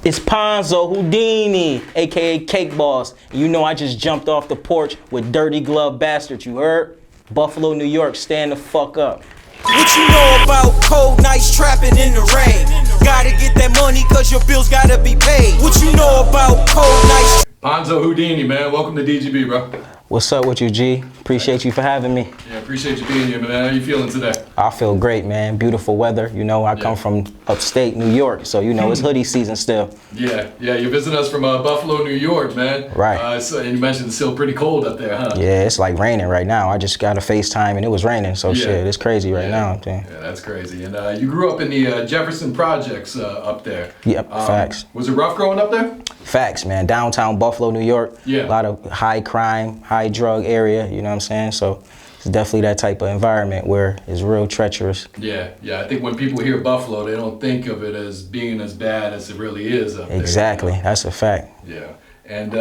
It's Ponzo Houdini, aka Cake Boss. You know I just jumped off the porch with Dirty Glove Bastard, you heard? Buffalo, New York, stand the fuck up. What you know about cold nights trapping in the rain? Gotta get that money cause your bills gotta be paid. What you know about cold nights? Ponzo Houdini, man. Welcome to DGB, bro. What's up with you, G? Appreciate you for having me. Yeah, appreciate you being here, man. How you feeling today? I feel great, man. Beautiful weather. You know, I come from upstate New York, so you know it's hoodie season still. Yeah, you're visiting us from Buffalo, New York, man. Right. And you mentioned it's still pretty cold up there, huh? Yeah, it's like raining right now. I just got a FaceTime and it was raining, so shit, it's crazy right now. Yeah, that's crazy. And you grew up in the Jefferson projects up there. Yep, facts. Was it rough growing up there? Facts, man. Downtown Buffalo, New York. Yeah. A lot of high crime, high drug area, you know what I'm saying? So it's definitely that type of environment where it's real treacherous. Yeah. I think when people hear Buffalo, they don't think of it as being as bad as it really is up there. Exactly, that's a fact. Yeah. And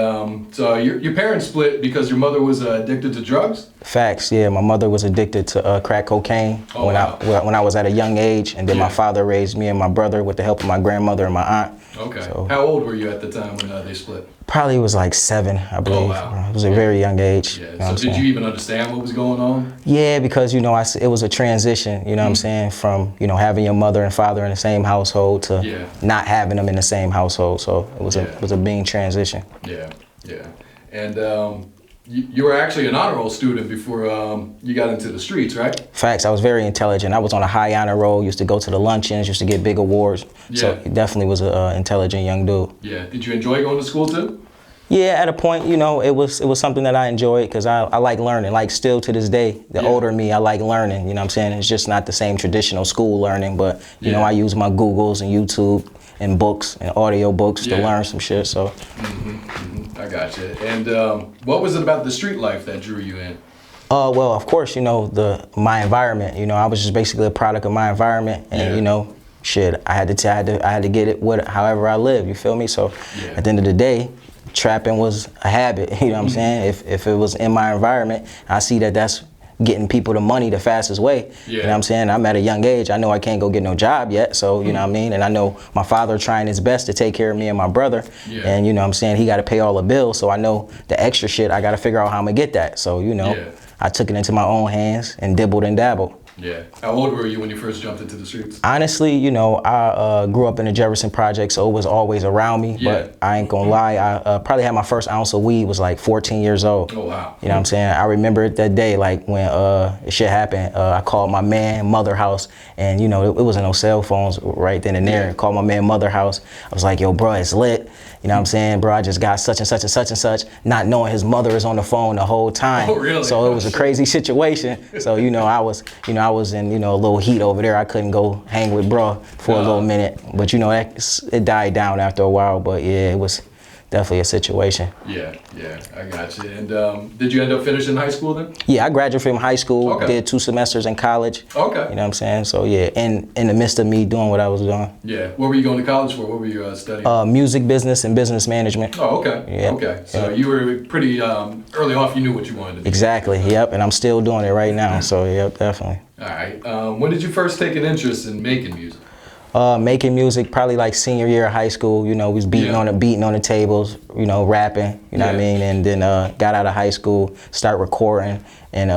so your parents split because your mother was addicted to drugs? Facts, yeah. My mother was addicted to crack cocaine when I was at a young age, and then my father raised me and my brother with the help of my grandmother and my aunt. Okay. So, how old were you at the time when they split? Probably was like 7, I believe. Oh, wow. It was a very young age. Yeah. You know So did you even understand what was going on? Yeah, because, you know, it was a transition, you know what I'm saying, from, you know, having your mother and father in the same household to not having them in the same household. So it was a big transition. Yeah. And you were actually an honor roll student before you got into the streets, right? Facts. I was very intelligent. I was on a high honor roll, used to go to the luncheons, used to get big awards. Yeah. So definitely was an intelligent young dude. Yeah. Did you enjoy going to school too? Yeah, at a point, you know, it was something that I enjoyed because I like learning. Like still to this day, the older me, I like learning. You know what I'm saying? It's just not the same traditional school learning, but you know, I use my Googles and YouTube and books and audio books to learn some shit. So. I got you. And what was it about the street life that drew you in? Well, of course, you know, my environment. You know, I was just basically a product of my environment, and you know, shit, I had to get it however I live. You feel me? So, at the end of the day, trapping was a habit. You know what I'm saying? If it was in my environment, I see that that's getting people the money the fastest way. You know what I'm saying? I'm at a young age. I know I can't go get no job yet. So, you know what I mean? And I know my father trying his best to take care of me and my brother. And, you know what I'm saying? He got to pay all the bills. So I know the extra shit, I got to figure out how I'm going to get that. So, you know, I took it into my own hands and dibbled and dabbled. Yeah. How old were you when you first jumped into the streets? Honestly, you know, I grew up in the Jefferson project, so it was always around me. But I ain't gonna lie, I probably had my first ounce of weed was like 14 years old. Oh, wow. You know what I'm saying? I remember that day, like when shit happened, I called my man mother house, and you know, it wasn't no cell phones right then and there. I called my man mother house. I was like, yo, bro, it's lit. You know what I'm saying? Bro, I just got such and such and such and such, not knowing his mother is on the phone the whole time. Oh, really? So it was a crazy situation. So, you know, I was in, you know, a little heat over there. I couldn't go hang with bro for a little minute. But, you know, it died down after a while. But, yeah, it was definitely a situation. Yeah, I got you. And did you end up finishing high school then? Yeah, I graduated from high school, did 2 semesters in college. Okay. You know what I'm saying? So, yeah, in the midst of me doing what I was doing. Yeah. What were you going to college for? What were you studying? Music business and business management. Oh, okay. Yep. Okay. So you were pretty early off, you knew what you wanted to do. Exactly, yep. And I'm still doing it right now. So, yep, definitely. All right. When did you first take an interest in making music? Making music probably like senior year of high school. You know, we was beating on the tables, you know, rapping, you know what I mean? And then got out of high school, start recording, and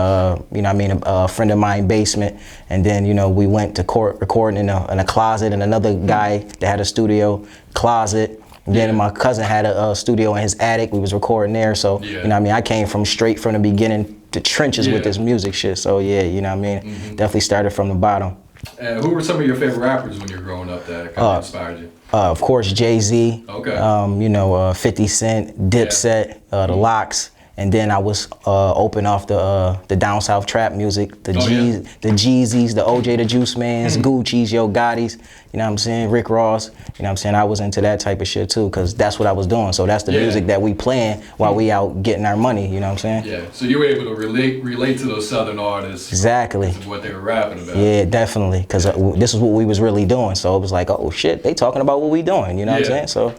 you know what I mean, a friend of mine basement, and then, you know, we went to court recording in a closet, and another guy that had a studio closet. And then my cousin had a studio in his attic. We was recording there. So, you know what I mean, I came straight from the beginning to trenches with this music shit. So yeah, you know what I mean? Definitely started from the bottom. And who were some of your favorite rappers when you were growing up that kind of inspired you? Of course, Jay-Z. Okay. You know, 50 Cent, Dipset, the Lox. And then I was open off the down south trap music, the Jeezys, the OJ Da Juicemans, Gucci's, Yo Gotti's, you know what I'm saying, Rick Ross, you know what I'm saying. I was into that type of shit too, because that's what I was doing. So that's the music that we playing while we out getting our money, you know what I'm saying? Yeah, so you were able to relate to those southern artists. Exactly. What they were rapping about. Yeah, definitely, because this is what we was really doing. So it was like, oh shit, they talking about what we doing, you know what I'm saying? So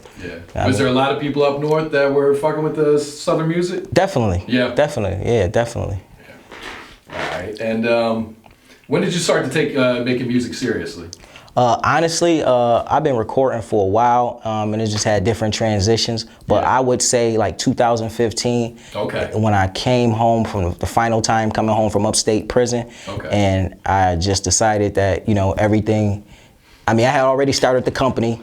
was there a lot of people up north that were fucking with the southern music? Definitely. Yeah. Definitely. Yeah, definitely. Yeah. All right. And when did you start to take making music seriously? Honestly, I've been recording for a while, and it just had different transitions. But I would say like 2015, when I came home from the final time coming home from upstate prison, and I just decided that, you know, everything. I mean, I had already started the company.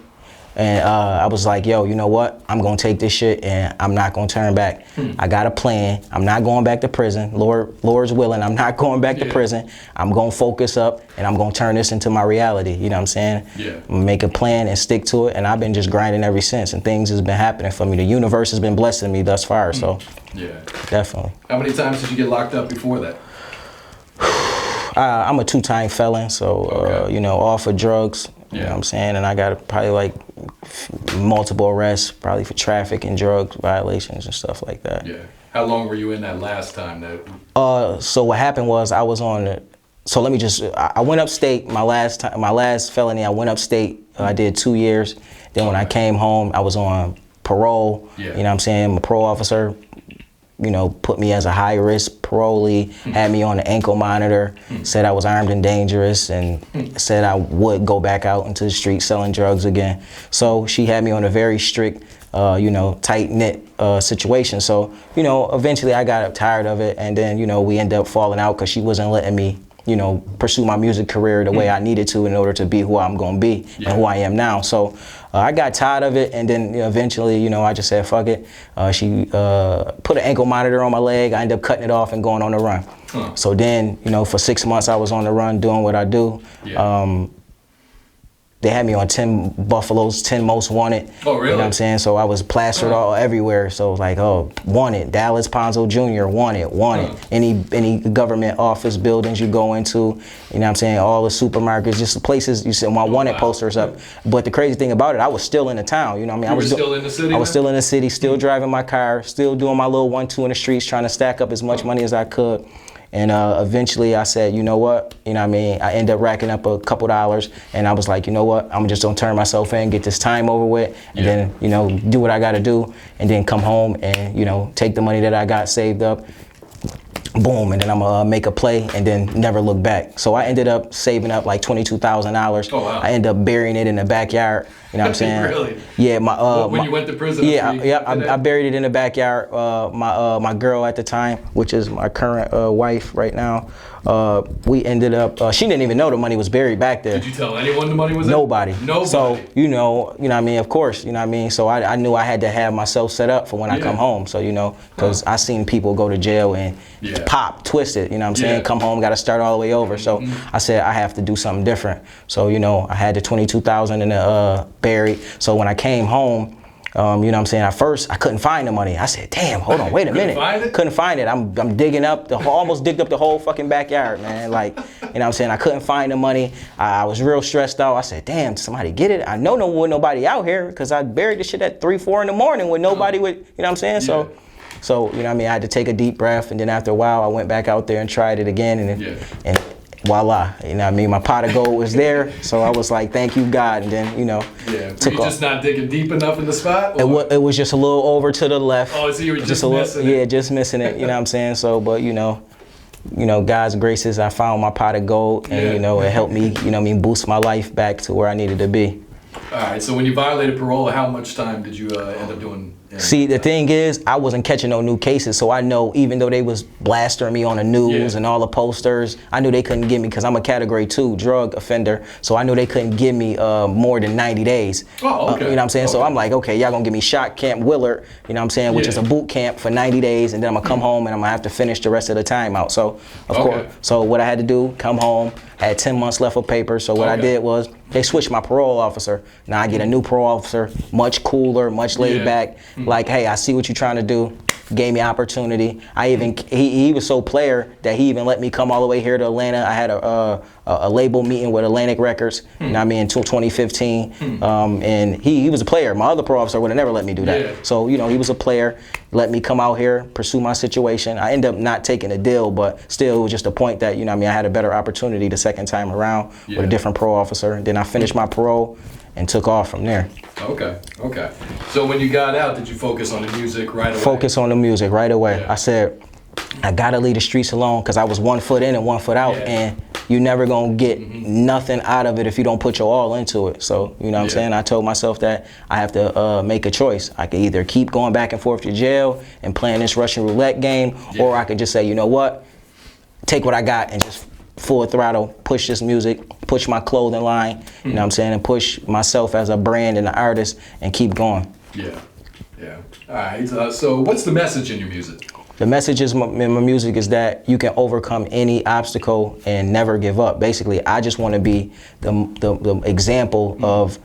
And I was like, yo, you know what? I'm going to take this shit and I'm not going to turn back. I got a plan. I'm not going back to prison. Lord's willing, I'm not going back to prison. I'm going to focus up and I'm going to turn this into my reality. You know what I'm saying? I'm gonna make a plan and stick to it. And I've been just grinding ever since. And things has been happening for me. The universe has been blessing me thus far. So definitely. How many times did you get locked up before that? I'm a 2-time felon. So, you know, all for drugs. You know what I'm saying? And I got probably like multiple arrests, probably for traffic and drug violations and stuff like that. How long were you in that last time? So what happened was I was on the, so let me just, I went upstate, my last felony, I went upstate, I did 2 years. Then when I came home, I was on parole. You know what I'm saying? My parole officer, you know, put me as a high risk parolee, had me on the ankle monitor, said I was armed and dangerous, and said I would go back out into the street selling drugs again. So she had me on a very strict, you know, tight-knit situation. So, you know, eventually I got tired of it, and then, you know, we ended up falling out because she wasn't letting me, you know, pursue my music career the way I needed to in order to be who I'm going to be and who I am now. So I got tired of it, and then, you know, eventually, you know, I just said, fuck it. She put an ankle monitor on my leg. I ended up cutting it off and going on the run. So then, you know, for 6 months I was on the run doing what I do. They had me on 10 Buffalo's 10 Most Wanted. Oh, really? You know what I'm saying? So I was plastered all everywhere. So it was like, oh, wanted. Dallas Ponzo Jr., wanted. Any government office buildings you go into, you know what I'm saying? All the supermarkets, just the places you see my wanted posters up. But the crazy thing about it, I was still in the town. You know what I mean? I was still in the city? I was still in the city, still driving my car, still doing my little 1-2 in the streets, trying to stack up as much money as I could. And eventually I said, you know what? You know what I mean? I ended up racking up a couple dollars, and I was like, you know what? I'm just gonna turn myself in, get this time over with, and then, you know, do what I gotta do, and then come home and, you know, take the money that I got saved up, boom, and then I'm gonna make a play and then never look back. So I ended up saving up like $22,000. I ended up burying it in the backyard. You know what I'm saying? Really? Yeah, when you went to prison? I buried it in the backyard. My girl at the time, which is my current wife right now, we ended up, she didn't even know the money was buried back there. Did you tell anyone the money was there? Nobody. So, you know what I mean? Of course, you know what I mean? So I knew I had to have myself set up for when I come home. So, you know, because I seen people go to jail and pop, twisted, you know what I'm saying? Come home, got to start all the way over. So I said, I have to do something different. So, you know, I had the $22,000 in the buried. So when I came home, you know what I'm saying, at first I couldn't find the money. I said, damn, hold on, wait a minute. Couldn't find it. I'm digging up, almost digged up the whole fucking backyard, man. Like, you know what I'm saying, I couldn't find the money. I was real stressed out. I said, damn, somebody get it? I know nobody out here, because I buried the shit at 3-4 in the morning with nobody with, you know what I'm saying? So, you know what I mean, I had to take a deep breath, and then after a while I went back out there and tried it again, and voila, you know what I mean? My pot of gold was there, so I was like, thank you, God, and then, you know, took off. Just not digging deep enough in the spot? It was just a little over to the left. Oh, so you were just missing it? Yeah, just missing it, you know what I'm saying? So, but, you know, God's graces, I found my pot of gold, and, you know, it helped me, you know what I mean, boost my life back to where I needed to be. All right, so when you violated parole, how much time did you end up doing? See, the thing is, I wasn't catching no new cases, so I know even though they was blastering me on the news and all the posters, I knew they couldn't get me because I'm a category 2 drug offender, so I knew they couldn't give me more than 90 days. Oh, okay. You know what I'm saying? So I'm like, okay, y'all gonna give me Shot Camp Willard, you know what I'm saying, which is a boot camp for 90 days, and then I'm gonna come home and I'm gonna have to finish the rest of the time out. So, of course, so what I had to do, come home, I had 10 months left of paper, so what I did was, they switched my parole officer. Now I get a new parole officer, much cooler, much laid back. Like, hey, I see what you're trying to do. Gave me opportunity. He was so player that he even let me come all the way here to Atlanta. I had a label meeting with Atlantic Records, you know what I mean, until 2015. And he was a player. My other parole officer would have never let me do that. So, you know, he was a player, let me come out here, pursue my situation. I ended up not taking a deal, but still it was just a point that, you know what I mean, I had a better opportunity the second time around with a different parole officer. Then I finished my parole and took off from there. Okay. So when you got out, did you focus on the music right away? Focus on the music right away. I said, I gotta leave the streets alone, because I was 1 foot in and 1 foot out, and you never gonna get nothing out of it if you don't put your all into it. So, you know what I'm saying? I told myself that I have to make a choice. I could either keep going back and forth to jail and playing this Russian roulette game, or I could just say, you know what, take what I got and just full throttle, push this music, push my clothing line, you know what I'm saying, and push myself as a brand and an artist and keep going. Yeah. All right, so what's the message in your music? The message in my music is that you can overcome any obstacle and never give up. Basically, I just want to be the example of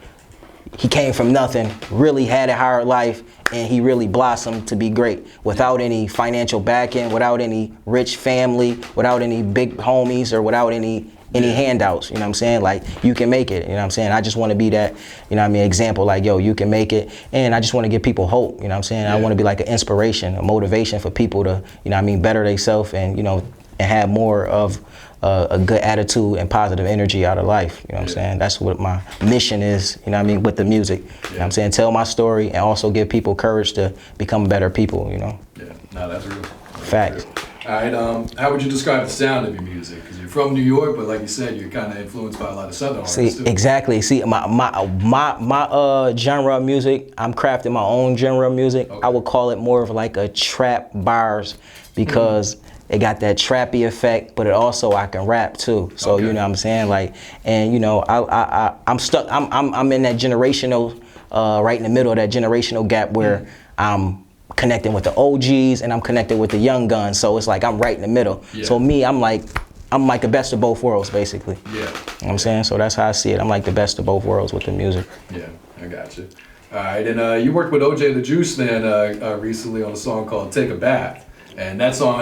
he came from nothing, really had a hard life, and he really blossomed to be great without any financial backing, without any rich family, without any big homies, or without any handouts, you know what I'm saying? Like, you can make it, you know what I'm saying? I just want to be that, you know what I mean, example, like, yo, you can make it. And I just want to give people hope, you know what I'm saying? I want to be like an inspiration, a motivation for people to, you know what I mean, better themselves and, you know, and have more of a good attitude and positive energy out of life, you know what I'm saying? That's what my mission is, you know what I mean, with the music, you know what I'm saying? Tell my story and also give people courage to become better people, you know? Yeah, no, that's real. Facts. All right, how would you describe the sound of your music? Because you're from New York, but like you said, you're kind of influeed by a lot of Southern artists too. Exactly. See, my genre of music, I'm crafting my own genre of music. I would call it more of like a trap bars, because it got that trappy effect, but it also, I can rap too. So you know what I'm saying, like, and you know, I'm stuck. I'm in that generational, right in the middle of that generational gap where I'm connecting with the OGs and I'm connected with the young guns. So it's like I'm right in the middle. So me, I'm like the best of both worlds, basically. You know what I'm saying? So that's how I see it. I'm like the best of both worlds with the music. Yeah, I got you. All right, and you worked with OJ Da Juiceman recently on a song called "Take a Bath," and that song,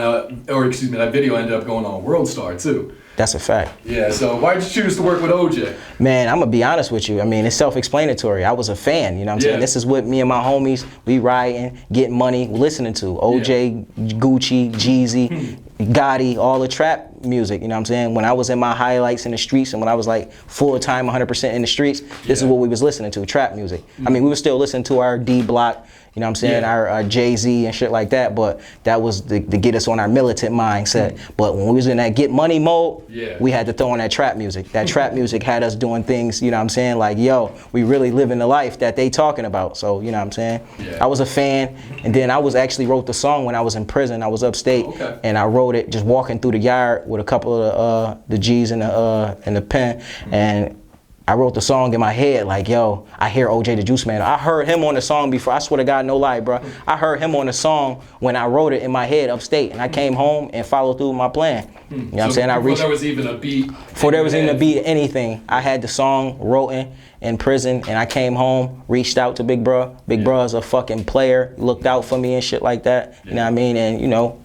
that video ended up going on Worldstar too. That's a fact. Yeah, so why'd you choose to work with OJ? Man, I'm gonna be honest with you. I mean, it's self-explanatory. I was a fan, you know what I'm saying? This is what me and my homies, we riding, getting money, listening to. OJ, Gucci, Jeezy, Gotti, all the trap music, you know what I'm saying? When I was in my highlights in the streets and when I was like full-time 100% in the streets, this is what we was listening to, trap music. I mean, we were still listening to our D-Block, you know what I'm saying, our Jay-Z and shit like that, but that was to get us on our militant mindset. But when we was in that get money mode, we had to throw on that trap music. That trap music had us doing things, you know what I'm saying, like, yo, we really living the life that they talking about. So, you know what I'm saying? I was a fan, and then I actually wrote the song when I was in prison. I was upstate, and I wrote it just walking through the yard with a couple of the G's in the pen, and I wrote the song in my head like, yo, I hear OJ Da Juiceman. I heard him on the song before. I swear to God, no lie, bro. I heard him on the song when I wrote it in my head upstate, and I came home and followed through my plan. You know what I'm saying? Before there was even a beat. Before there was even a beat, anything. I had the song written in prison, and I came home, reached out to Big Bro. Big Bro is a fucking player, looked out for me and shit like that. You know what I mean? And you know,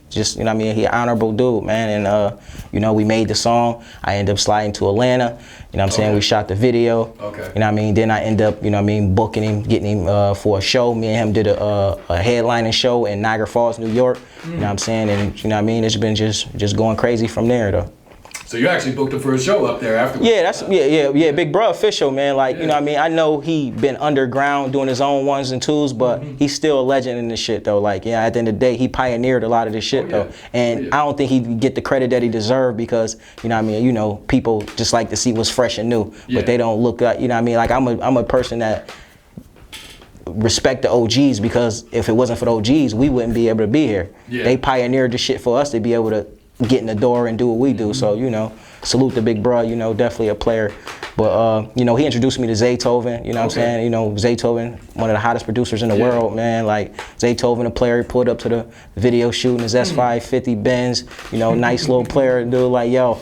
just, you know what I mean, he an honorable dude, man, and you know, we made the song. I ended up sliding to Atlanta, you know what I'm saying, we shot the video, you know what I mean, then I end up, you know what I mean, booking him, getting him for a show. Me and him did a headlining show in Niagara Falls, New York, you know what I'm saying, and you know what I mean, it's been just going crazy from there though. So you actually booked him for a show up there afterwards? Yeah, that's Big Bro official, man. Like, you know what I mean? I know he been underground doing his own ones and twos, but he's still a legend in this shit though. Like, yeah, at the end of the day, he pioneered a lot of this shit though. And I don't think he get the credit that he deserved because, you know what I mean, you know, people just like to see what's fresh and new, but they don't look at, you know what I mean? Like, I'm a person that respect the OGs, because if it wasn't for the OGs, we wouldn't be able to be here. They pioneered the shit for us to be able to get in the door and do what we do. So, you know, salute the Big Bro, you know, definitely a player. But, you know, he introduced me to Zaytoven, you know what I'm saying? You know, Zaytoven, one of the hottest producers in the world, man. Like, Zaytoven, a player, he pulled up to the video shooting his S550 Benz, you know, nice little player, dude, like, yo,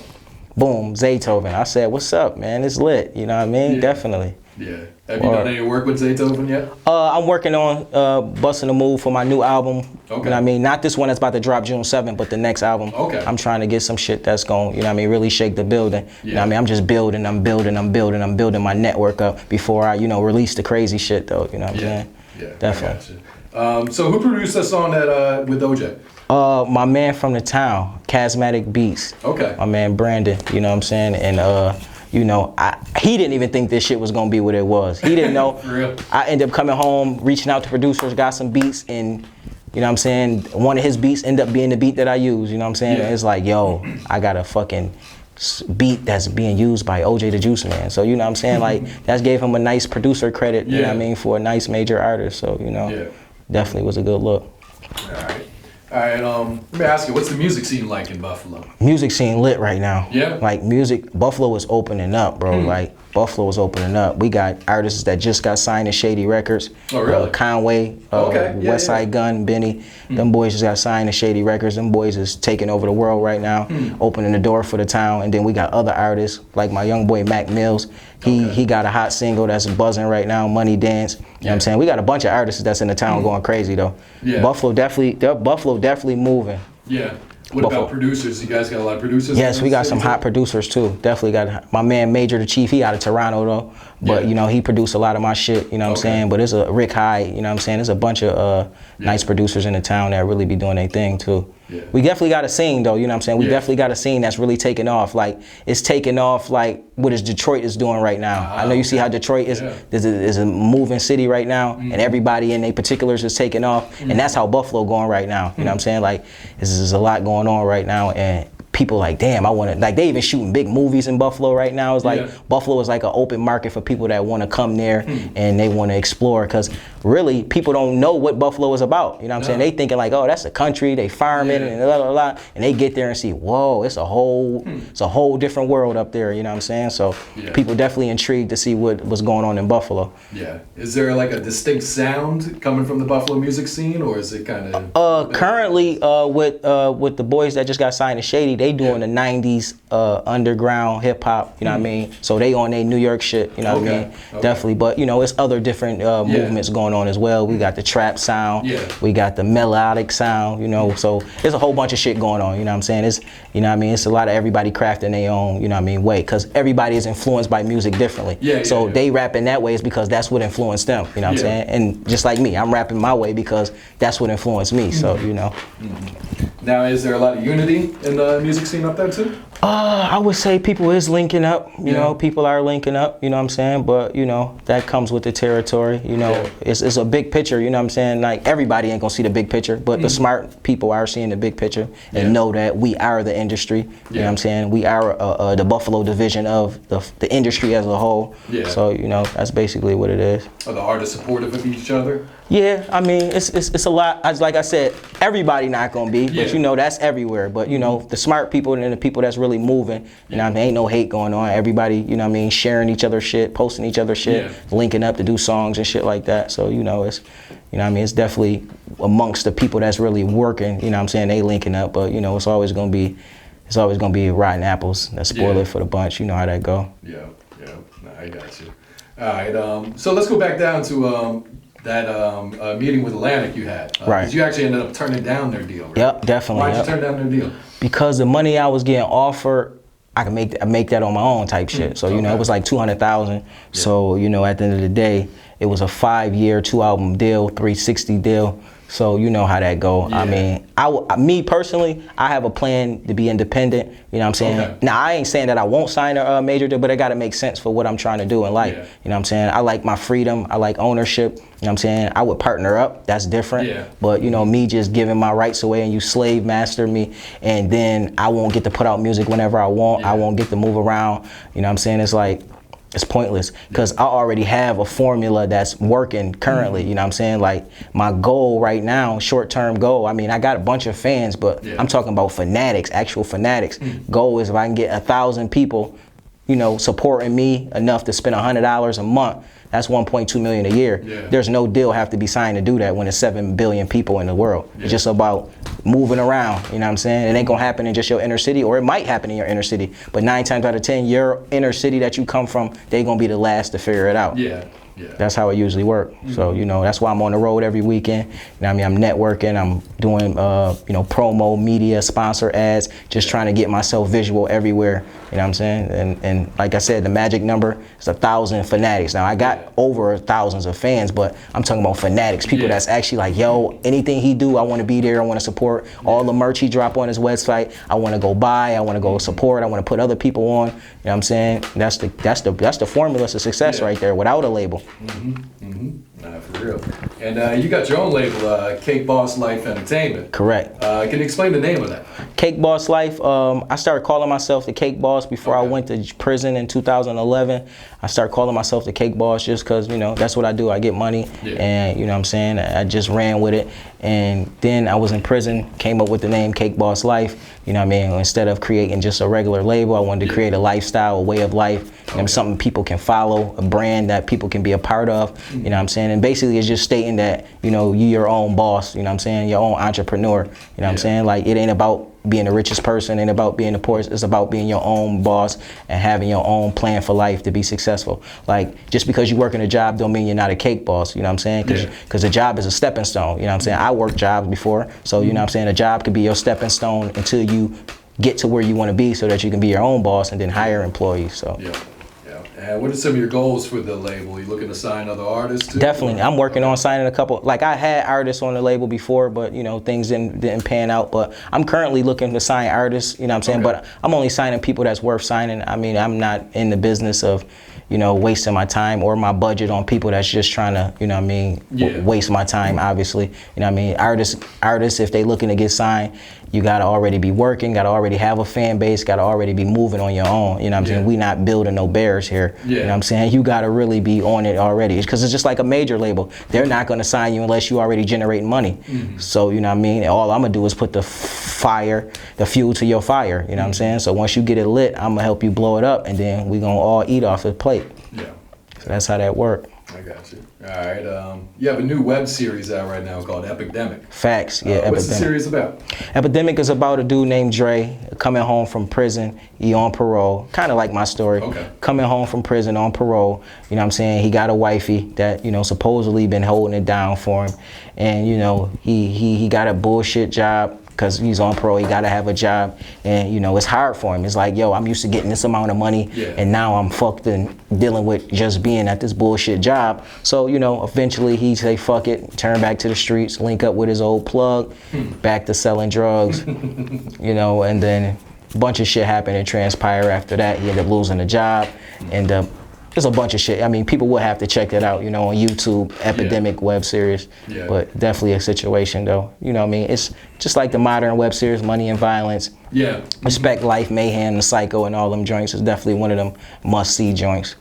boom, Zaytoven. I said, what's up, man? It's lit, you know what I mean? Definitely. Yeah. Have you done any work with Zaytoven yet? I'm working on busting a move for my new album. You know what I mean? Not this one that's about to drop June 7th, but the next album. I'm trying to get some shit that's going, you know what I mean, really shake the building. You know what I mean? I'm just building, I'm building my network up before I, you know, release the crazy shit though, you know what I'm saying? Yeah, definitely. So who produced that song that with OJ? My man from the town, Charismatic Beats. My man Brandon, you know what I'm saying? And you know, he didn't even think this shit was gonna be what it was. He didn't know. For real? I ended up coming home, reaching out to producers, got some beats, and you know what I'm saying, one of his beats ended up being the beat that I use, you know what I'm saying? It's like, yo, I gotta fucking beat that's being used by OJ Da Juiceman. So you know what I'm saying, like that gave him a nice producer credit. You know what I mean, for a nice major artist. So you know, definitely was a good look. All right. Let me ask you, what's the music scene like in Buffalo? Music scene lit right now. Yeah. Like Buffalo is opening up, bro. Like Buffalo is opening up. We got artists that just got signed to Shady Records. Oh, really? Conway, West Side Gun, Benny. Them boys just got signed to Shady Records. Them boys is taking over the world right now, opening the door for the town. And then we got other artists like my young boy Mac Mills. He got a hot single that's buzzing right now, Money Dance. You know what I'm saying? We got a bunch of artists that's in the town going crazy though. Yeah. Buffalo definitely moving. Yeah. What about producers? You guys got a lot of producers? Yes, we got some hot producers too. Definitely got my man Major the Chief. He out of Toronto though, but you know he produced a lot of my shit. You know what I'm saying? But it's a Rick Hyde. You know what I'm saying? There's a bunch of nice producers in the town that really be doing their thing too. Yeah. We definitely got a scene though, you know what I'm saying? We definitely got a scene that's really taking off. Like, it's taking off like what is Detroit is doing right now. I know you see how Detroit is a moving city right now, and everybody in their particulars is taking off, and that's how Buffalo going right now. You know what I'm saying? Like, there's a lot going on right now, and people like, damn, I want to, like, they even shooting big movies in Buffalo right now. It's like, Buffalo is like an open market for people that want to come there and they want to explore, because really, people don't know what Buffalo is about. You know what I'm saying? They thinking like, oh, that's a country, they farming and blah, blah, blah. And they get there and see, whoa, it's a whole different world up there, you know what I'm saying? So people definitely intrigued to see what's going on in Buffalo. Yeah. Is there like a distinct sound coming from the Buffalo music scene, or is it kind of? Currently, with the boys that just got signed to Shady, they doing the 90s underground hip hop, you know what I mean? So they on their New York shit, you know what I mean? Definitely, but you know, it's other different movements going on as well. We got the trap sound, we got the melodic sound, you know, so there's a whole bunch of shit going on, you know what I'm saying? It's, you know what I mean? It's a lot of everybody crafting their own, you know what I mean, way, because everybody is influenced by music differently. So they rap in that way is because that's what influenced them, you know what I'm saying? And just like me, I'm rapping my way because that's what influenced me, so, you know. Now, is there a lot of unity in the music scene up there too? I would say people is linking up, you know, people are linking up, you know what I'm saying? But, you know, that comes with the territory, you know, it's a big picture, you know what I'm saying? Like, everybody ain't gonna see the big picture, but the smart people are seeing the big picture and know that we are the industry, you know what I'm saying? We are the Buffalo division of the industry as a whole. So, you know, that's basically what it is. Are the artists supportive of each other? Yeah, I mean, it's a lot. Like I said, everybody not gonna be, but you know, that's everywhere. But you know, the smart people and the people that's really moving, you know what I mean, ain't no hate going on. Everybody, you know what I mean, sharing each other's shit, posting each other's shit, linking up to do songs and shit like that. So, you know, it's, you know what I mean, it's definitely amongst the people that's really working, you know what I'm saying, they linking up, but you know, it's always gonna be rotten apples that spoil it for the bunch. You know how that go. Yeah, no, I got you. All right, so let's go back down to that meeting with Atlantic you had. Right. Because you actually ended up turning down their deal, right? Yep, definitely. Why'd you turn down their deal? Because the money I was getting offered, I can make that on my own type shit. So, you know, it was like 200,000. So, you know, at the end of the day, it was a 5-year, 2-album deal, 360 deal. So you know how that go. I mean, me personally, I have a plan to be independent. You know what I'm saying? Now, I ain't saying that I won't sign a major deal, but it got to make sense for what I'm trying to do in life. You know what I'm saying? I like my freedom. I like ownership. You know what I'm saying? I would partner up. That's different. But, you know, me just giving my rights away and you slave master me, and then I won't get to put out music whenever I want. I won't get to move around. You know what I'm saying? It's like, it's pointless because I already have a formula that's working currently, you know what I'm saying? Like, my goal right now, short-term goal, I mean, I got a bunch of fans, but I'm talking about fanatics, actual fanatics. Goal is if I can get 1,000 people, you know, supporting me enough to spend $100 a month, that's 1.2 million a year. There's no deal have to be signed to do that when there's 7 billion people in the world. It's just about moving around, you know what I'm saying? It ain't gonna happen in just your inner city, or it might happen in your inner city, but 9 times out of 10, your inner city that you come from, they gonna be the last to figure it out. That's how it usually works. So, you know, that's why I'm on the road every weekend. You know what I mean? I'm networking, I'm doing, you know, promo, media, sponsor ads, just trying to get myself visual everywhere. You know what I'm saying? And like I said, the magic number is 1,000 fanatics. Now, I got over thousands of fans, but I'm talking about fanatics, people that's actually like, yo, anything he do, I want to be there, I want to support. All the merch he drop on his website, I want to go buy, I want to go support, I want to put other people on. You know what I'm saying? That's the formula to success right there, without a label. Nah, for real. And you got your own label, Cake Boss Life Entertainment. Correct. Can you explain the name of that? Cake Boss life, I started calling myself the Cake Boss before I went to prison in 2011. I started calling myself the Cake Boss just because, you know, that's what I do. I get money and, you know what I'm saying, I just ran with it. And then I was in prison, came up with the name Cake Boss Life. You know what I mean? Instead of creating just a regular label, I wanted to create a lifestyle, a way of life, you know, something people can follow, a brand that people can be a part of, you know what I'm saying? And basically it's just stating that, you know, you're your own boss, you know what I'm saying? Your own entrepreneur, you know what I'm saying? Like, it ain't about being the richest person, ain't about being the poorest. It's about being your own boss and having your own plan for life to be successful. Like, just because you work in a job don't mean you're not a cake boss, you know what I'm saying? Because a job is a stepping stone, you know what I'm saying? I worked jobs before, so you know what I'm saying? A job could be your stepping stone until you get to where you want to be so that you can be your own boss and then hire employees. So. And what are some of your goals for the label? Are you looking to sign other artists too? Definitely. I'm working on signing a couple. Like, I had artists on the label before, but, you know, things didn't pan out. But I'm currently looking to sign artists, you know what I'm saying? But I'm only signing people that's worth signing. I mean, I'm not in the business of, you know, wasting my time or my budget on people that's just trying to, you know what I mean, waste my time, obviously. You know what I mean? Artists, if they looking to get signed, you gotta already be working, gotta already have a fan base, gotta already be moving on your own. You know what I'm saying? We not building no bears here. You know what I'm saying? You gotta really be on it already. Because it's just like a major label. They're not gonna sign you unless you already generating money. So, you know what I mean? All I'm gonna do is put the fuel to your fire. You know what I'm saying? So once you get it lit, I'm gonna help you blow it up, and then we gonna all eat off the plate. So that's how that worked. I got you. All right. You have a new web series out right now called Epidemic. Facts. Yeah. Epidemic. What's the series about? Epidemic is about a dude named Dre coming home from prison. He on parole. Kind of like my story. Coming home from prison on parole. You know what I'm saying? He got a wifey that, you know, supposedly been holding it down for him. And, you know, he got a bullshit job. Because he's on parole, he gotta have a job, and you know it's hard for him. It's like, yo, I'm used to getting this amount of money, and now I'm fucked and dealing with just being at this bullshit job. So you know, eventually he say fuck it, turn back to the streets, link up with his old plug, back to selling drugs, you know, and then a bunch of shit happened and transpire after that. He ended up losing the job, and there's a bunch of shit. I mean, people would have to check that out, you know, on YouTube, Epidemic web series. But definitely a situation, though. You know what I mean? It's just like the modern web series, Money and Violence. Respect, Life, Mayhem, and Psycho, and all them joints is definitely one of them must-see joints.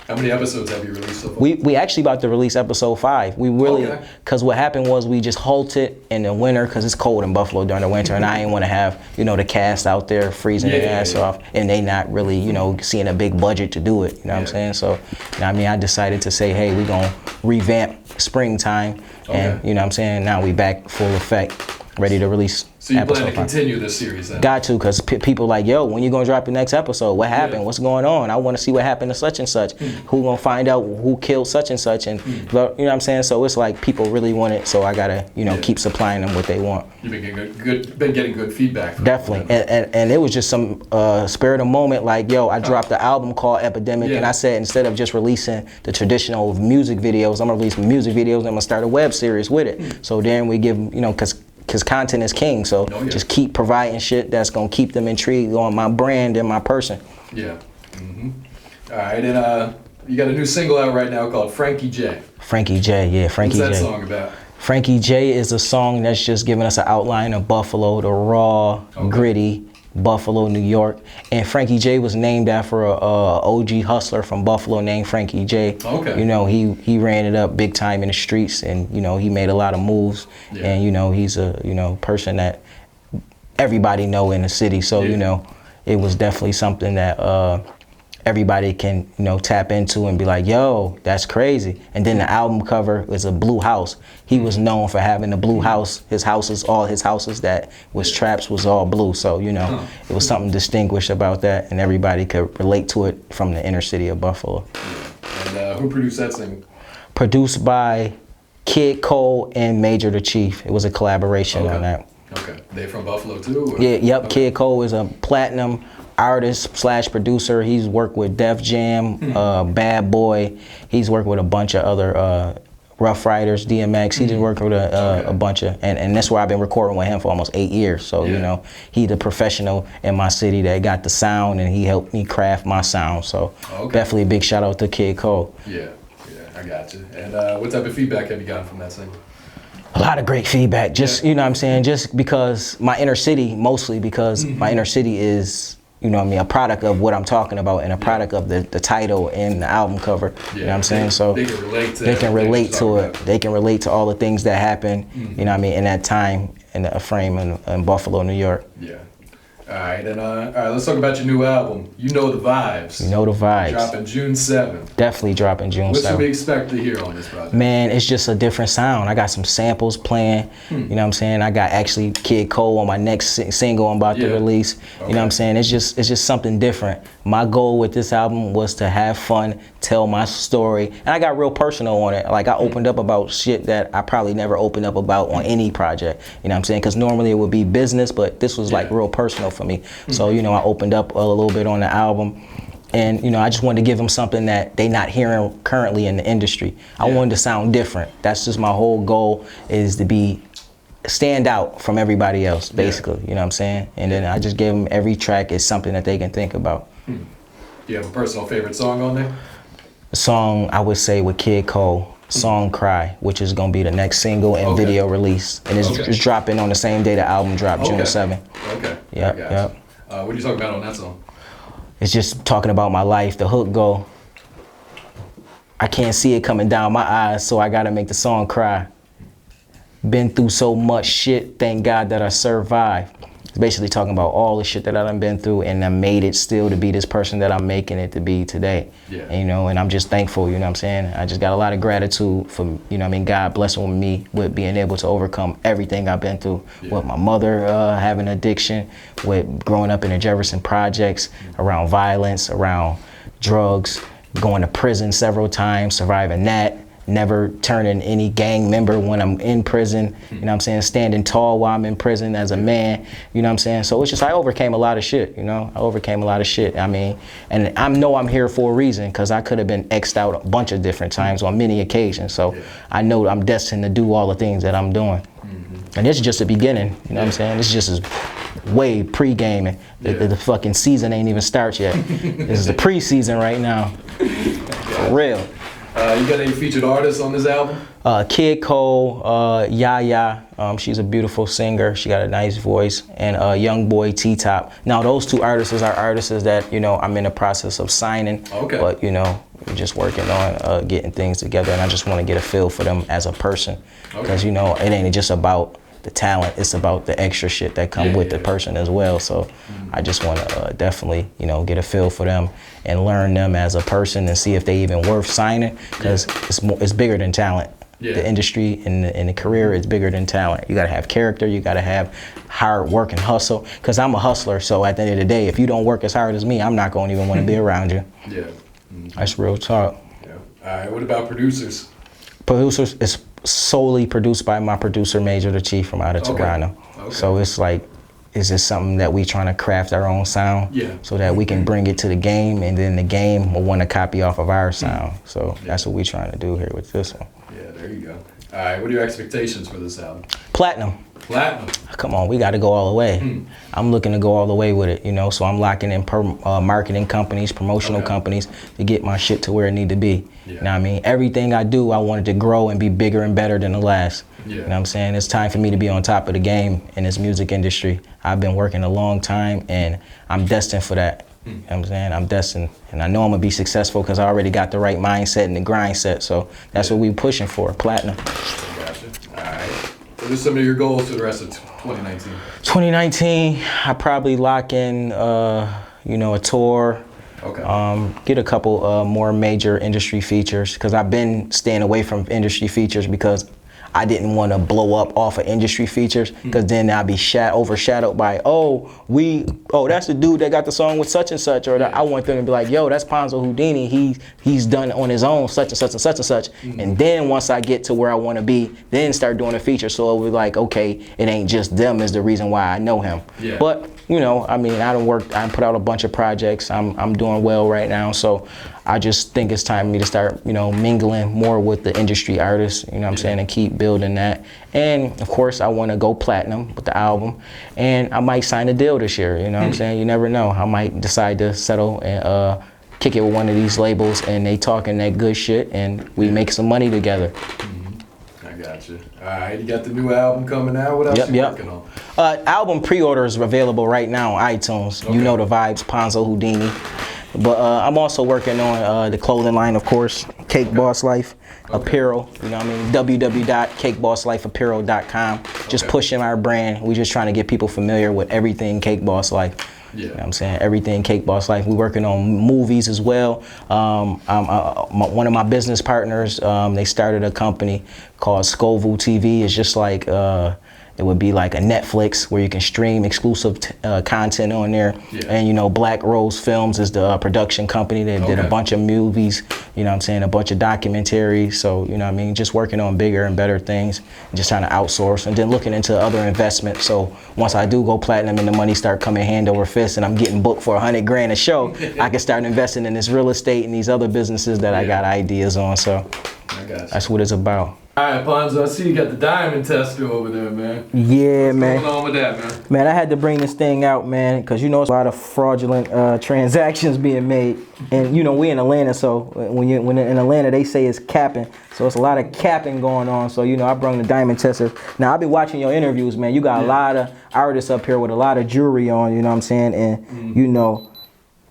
How many episodes have you released so far? We actually about to release episode 5. We really, because what happened was we just halted in the winter because it's cold in Buffalo during the winter, and I didn't want to have, you know, the cast out there freezing their ass off, and they not really, you know, seeing a big budget to do it. You know what I'm saying? So, you know, I mean, I decided to say, hey, we're gonna revamp springtime, and you know what I'm saying? Now we back full effect, ready to release. So you plan to continue this series then? Got to, because people like, yo, when you gonna drop the next episode? What happened? What's going on? I want to see what happened to such and such. Who gonna find out who killed such and such? And you know what I'm saying? So it's like people really want it, so I gotta, you know, keep supplying them what they want. You've been getting good feedback. Definitely, and it was just some spur of the moment. Like, yo, I dropped the album called Epidemic, and I said instead of just releasing the traditional music videos, I'm gonna release music videos. I'm gonna start a web series with it. So then we give, you know, because content is king, so just keep providing shit that's gonna keep them intrigued on my brand and my person. All right, and you got a new single out right now called Frankie J. Frankie J, Frankie J. What's that song about? Frankie J is a song that's just giving us an outline of Buffalo, the raw, gritty Buffalo, New York. And Frankie J was named after a OG hustler from Buffalo named Frankie J. You know, he ran it up big time in the streets, and you know, he made a lot of moves. And you know, he's a, you know, person that everybody know in the city. So you know, it was definitely something that everybody can, you know, tap into and be like, yo, that's crazy. And then the album cover was a blue house. He was known for having a blue house. All his houses that was traps was all blue. So, you know, it was something distinguished about that, and everybody could relate to it from the inner city of Buffalo. And who produced that single? Produced by Kid Cole and Major the Chief. It was a collaboration on that. They from Buffalo too? Or? Kid Cole is a platinum artist / producer. He's worked with Def Jam, Bad Boy. He's worked with a bunch of other Rough Riders, DMX. He just worked with a bunch of, and that's where I've been recording with him for almost 8 years. So you know, he's the professional in my city that got the sound, and he helped me craft my sound. So definitely a big shout out to Kid Cole. I got you. And what type of feedback have you gotten from that single? A lot of great feedback. Just, you know what I'm saying? Just because my inner city, mostly because my inner city is, you know what I mean, a product of what I'm talking about and a product of the title and the album cover. You know what I'm saying? So they can relate to they can relate to it. about. They can relate to all the things that happened, you know what I mean, in that time in the frame in Buffalo, New York. Yeah. All right, and all right, let's talk about your new album. You Know the Vibes. You Know the Vibes. Dropping June 7th. Definitely dropping June 7th. What should we expect to hear on this project? Man, it's just a different sound. I got some samples playing. You know what I'm saying? I got actually Kid Cole on my next single I'm about to release. You know what I'm saying? It's just something different. My goal with this album was to have fun, tell my story, and I got real personal on it. Like I opened up about shit that I probably never opened up about on any project. You know what I'm saying? Because normally it would be business, but this was like real personal for me. So you know, I opened up a little bit on the album. And you know, I just wanted to give them something that they not hearing currently in the industry. I wanted to sound different. That's just my whole goal, is to stand out from everybody else, basically. You know what I'm saying? And then I just give them every track is something that they can think about. Do you have a personal favorite song on there? The song I would say with Kid Cole, Song Cry, which is gonna be the next single and video release, and it's dropping on the same day the album dropped, June 7th. Okay. Yep. What are you talking about on that song? It's just talking about my life. The hook go, I can't see it coming down my eyes, so I gotta make the song cry. Been through so much shit, thank God that I survived. It's basically talking about all the shit that I done been through, and I made it still to be this person that I'm making it to be today. And, you know, and I'm just thankful, you know what I'm saying? I just got a lot of gratitude for, you know what I mean, God blessing me with being able to overcome everything I've been through. With my mother having addiction, with growing up in the Jefferson projects, around violence, around drugs, going to prison several times, surviving that. Never turning any gang member when I'm in prison, you know what I'm saying, standing tall while I'm in prison as a man, you know what I'm saying? So it's just, I overcame a lot of shit, you know? I overcame a lot of shit, I mean, and I know I'm here for a reason, because I could have been X'd out a bunch of different times on many occasions, so I know I'm destined to do all the things that I'm doing. And this is just the beginning, you know what I'm saying? This is just way pre-gaming. The fucking season ain't even started yet. This is the pre-season right now, for real. You got any featured artists on this album? Kid Cole, Yaya, she's a beautiful singer. She got a nice voice. And Young Boy T-Top. Now those two artists are artists that, you know, I'm in the process of signing. But, you know, we're just working on getting things together, and I just want to get a feel for them as a person. Because, you know, it ain't just about the talent, it's about the extra shit that come with the person as well. So I just want to definitely, you know, get a feel for them and learn them as a person and see if they even worth signing, because it's bigger than talent. The industry and the career is bigger than talent. You gotta have character, you gotta have hard work and hustle, because I'm a hustler, so at the end of the day, if you don't work as hard as me, I'm not gonna even want to be around you. That's real talk. All right, what about producers? Producers, it's solely produced by my producer, Major the Chief, from out of Toronto. So it's like, it's just something that we trying to craft our own sound so that we can bring it to the game, and then the game will want to copy off of our sound. So that's what we trying to do here with this one. There you go. All right, what are your expectations for this album? Platinum. Platinum? Come on, we got to go all the way. I'm looking to go all the way with it, you know, so I'm locking in marketing companies, promotional companies to get my shit to where it need to be. You know what I mean? Everything I do, I want it to grow and be bigger and better than the last. You know what I'm saying? It's time for me to be on top of the game in this music industry. I've been working a long time, and I'm destined for that. You know what I'm saying? I'm destined, and I know I'm gonna be successful because I already got the right mindset and the grind set, so that's what we pushing for, platinum. Gotcha. All right. What are some of your goals for the rest of 2019? 2019, I probably lock in, you know, a tour. Get a couple more major industry features, because I've been staying away from industry features because I didn't want to blow up off of industry features, because then I'd be overshadowed by, that's the dude that got the song with such and such, or I want them to be like, yo, that's Ponzo Houdini, he's done on his own such and such and such and such. And then once I get to where I want to be, then start doing a feature, so it was like, okay, it ain't just them is the reason why I know him. But you know, I mean, I put out a bunch of projects. I'm doing well right now, so I just think it's time for me to start, you know, mingling more with the industry artists, you know what I'm saying, and keep building that. And of course, I want to go platinum with the album, and I might sign a deal this year, you know what I'm saying? You never know. I might decide to settle and kick it with one of these labels, and they talking that good shit, and we make some money together. I got Gotcha. All right, you got the new album coming out. What else you working on? Album pre-order is available right now on iTunes. Okay. You know the vibes, Ponzo Houdini. But I'm also working on the clothing line, of course, Cake Boss Life Apparel. You know what I mean? www.cakebosslifeapparel.com. Just pushing our brand. We just trying to get people familiar with everything Cake Boss Life. Yeah. You know what I'm saying? Everything Cake Boss Life. We're working on movies as well. One of my business partners, they started a company called Scoville TV. It's just like, it would be like a Netflix where you can stream exclusive content on there. Yeah. And, you know, Black Rose Films is the production company. They did a bunch of movies, you know what I'm saying, a bunch of documentaries. So, you know what I mean, just working on bigger and better things and just trying to outsource and then looking into other investments. So once I do go platinum and the money start coming hand over fist and I'm getting booked for $100 grand a show, I can start investing in this real estate and these other businesses that I got ideas on. So that's what it's about. All right, Ponzo, I see you got the diamond tester over there, man. Yeah, man. What's going on with that, man? Man, I had to bring this thing out, man, because you know it's a lot of fraudulent transactions being made. And you know, we in Atlanta, so when in Atlanta, they say it's capping. So it's a lot of capping going on. So, you know, I brought the diamond tester. Now, I've been watching your interviews, man. You got a lot of artists up here with a lot of jewelry on, you know what I'm saying? And, you know,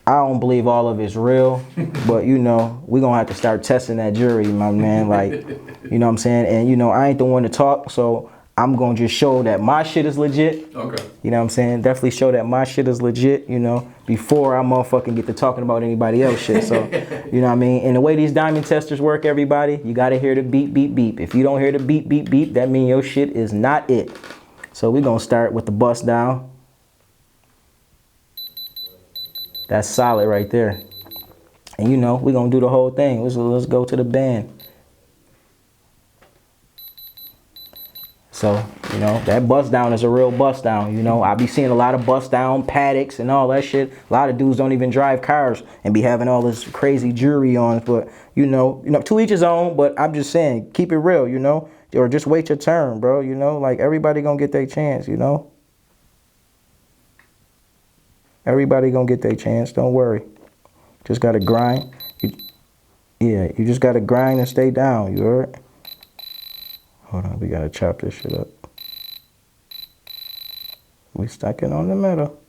I don't believe all of it's real, but you know, we're gonna have to start testing that jury, my man. Like, you know what I'm saying? And you know, I ain't the one to talk, so I'm gonna just show that my shit is legit. Okay. You know what I'm saying? Definitely show that my shit is legit, you know, before I motherfucking get to talking about anybody else shit. So, you know what I mean? And the way these diamond testers work, everybody, you gotta hear the beep, beep, beep. If you don't hear the beep, beep, beep, that means your shit is not it. So we're gonna start with the bust down. That's solid right there. And you know, we're gonna do the whole thing. Let's go to the band. So, you know, that bust down is a real bust down. You know, I be seeing a lot of bust down paddocks and all that shit. A lot of dudes don't even drive cars and be having all this crazy jewelry on. But, you know, to each his own, but I'm just saying, keep it real, you know, or just wait your turn, bro. You know, like everybody gonna get their chance, you know. Everybody gonna get their chance, don't worry. Just gotta grind. You just gotta grind and stay down, you heard? Hold on, we gotta chop this shit up. We stuck it on the middle.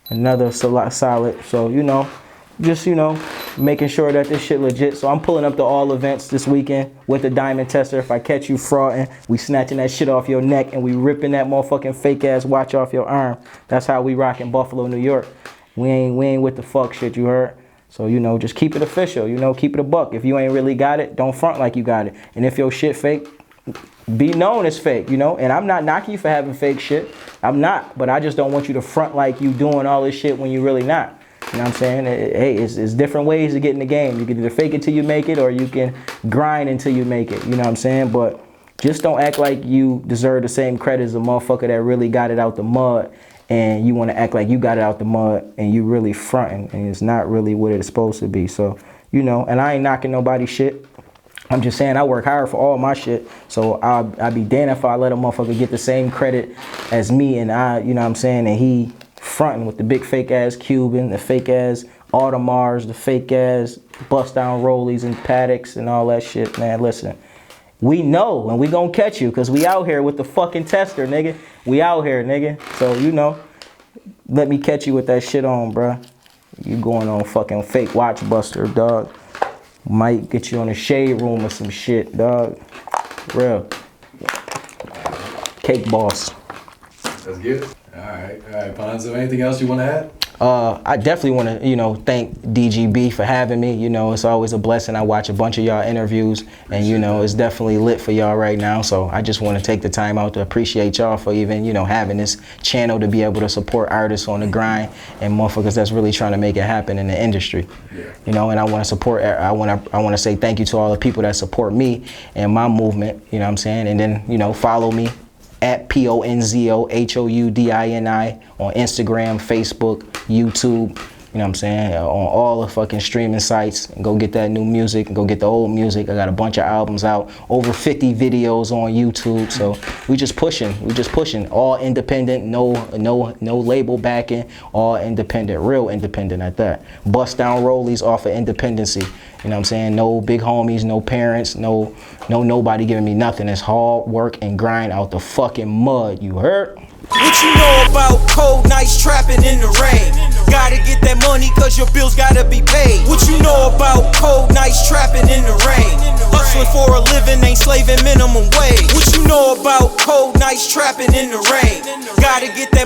Another solid, so you know, just, you know, making sure that this shit legit. So I'm pulling up to all events this weekend with the diamond tester. If I catch you frauding, we snatching that shit off your neck and we ripping that motherfucking fake ass watch off your arm. That's how we rock in Buffalo, New York. We ain't with the fuck shit, you heard? So, you know, just keep it official, you know, keep it a buck. If you ain't really got it, don't front like you got it. And if your shit fake, be known as fake, you know? And I'm not knocking you for having fake shit. I'm not, but I just don't want you to front like you doing all this shit when you really not. You know what I'm saying? Hey, it's different ways to get in the game. You can either fake it till you make it or you can grind until you make it. You know what I'm saying? But just don't act like you deserve the same credit as a motherfucker that really got it out the mud and you want to act like you got it out the mud and you really fronting and it's not really what it's supposed to be. So, you know, and I ain't knocking nobody's shit. I'm just saying I work hard for all my shit. So I'll be damned if I let a motherfucker get the same credit as me and I, you know what I'm saying, and he fronting with the big fake ass Cuban, the fake ass Audemars, the fake ass bust down rollies and paddocks and all that shit, man. Listen, we know and we gonna catch you because we out here with the fucking tester, nigga. We out here, nigga. So, you know, let me catch you with that shit on, bruh. You going on fucking fake watch buster, dog. Might get you on a shade room or some shit, dog. Real. Cake boss. That's good. All right, Ponzo. Anything else you want to add? I definitely want to, you know, thank DGB for having me. You know, it's always a blessing. I watch a bunch of y'all interviews, and you know, it's definitely lit for y'all right now. So I just want to take the time out to appreciate y'all for even, you know, having this channel to be able to support artists on the grind and motherfuckers that's really trying to make it happen in the industry. Yeah. You know, and I want to support. I want to say thank you to all the people that support me and my movement. You know what I'm saying? And then, you know, follow me at Ponzo Houdini on Instagram, Facebook, YouTube. You know what I'm saying? On all the fucking streaming sites. And go get that new music and go get the old music. I got a bunch of albums out. Over 50 videos on YouTube. So we just pushing. All independent, no label backing. All independent, real independent at that. Bust down rollies off of independency. You know what I'm saying? No big homies, no parents, no nobody giving me nothing. It's hard work and grind out the fucking mud. You heard? What you know about cold nights trapping in the rain? Gotta get that money cause your bills gotta be paid. What you know about cold nights trapping in the rain? Hustling for a living, ain't slaving minimum wage. What you know about cold nights trapping in the rain? Gotta get that